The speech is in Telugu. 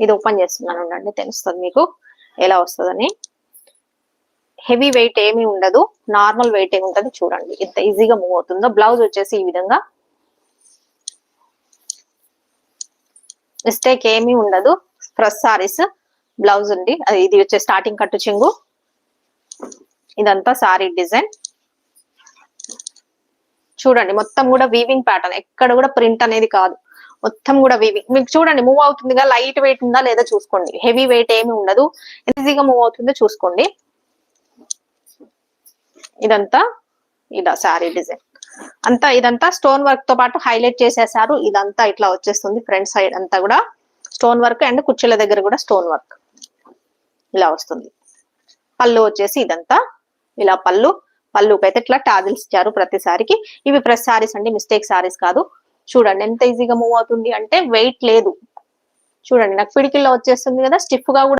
ఇది ఓపెన్ చేస్తున్నాను అండి, తెలుస్తుంది మీకు ఎలా వస్తుందని. హెవీ వెయిట్ ఏమీ ఉండదు, నార్మల్ వెయిట్ ఏమి ఉంటుంది చూడండి ఎంత ఈజీగా మూవ్ అవుతుందో. బ్లౌజ్ వచ్చేసి ఈ విధంగా, మిస్టేక్ ఏమీ ఉండదు. ఫ్రెష్ సారీస్ బ్లౌజ్ ఉంది, అది ఇది వచ్చే స్టార్టింగ్ కట్టు చెంగు. ఇదంతా సారీ డిజైన్ చూడండి, మొత్తం కూడా వీవింగ్ ప్యాటర్న్, ఎక్కడ కూడా ప్రింట్ అనేది కాదు, మొత్తం కూడా వీవింగ్. మీకు చూడండి మూవ్ అవుతుందిగా, లైట్ వెయిట్ ఉందా లేదా చూసుకోండి, హెవీ వెయిట్ ఏమి ఉండదు, ఈజీగా మూవ్ అవుతుందో చూసుకోండి. ఇదంతా ఇలా సారీ డిజైన్ అంతా, ఇదంతా స్టోన్ వర్క్ తో పాటు హైలైట్ చేసేసారు. ఇదంతా ఇట్లా వచ్చేస్తుంది, ఫ్రంట్ సైడ్ అంతా కూడా స్టోన్ వర్క్ అండ్ కుర్చీల దగ్గర కూడా స్టోన్ వర్క్ ఇలా వస్తుంది. పళ్ళు వచ్చేసి ఇదంతా ఇలా పళ్ళుకి అయితే ఇట్లా టాజిల్స్ ఇచ్చారు ప్రతిసారికి. ఇవి ఫ్రెష్ సారీస్ అండి, మిస్టేక్ సారీస్ కాదు. చూడండి ఎంత ఈజీగా మూవ్ అవుతుంది అంటే, వెయిట్ లేదు చూడండి, నాకు పిడికిల్లో వచ్చేస్తుంది కదా, స్టిఫ్ గా కూడా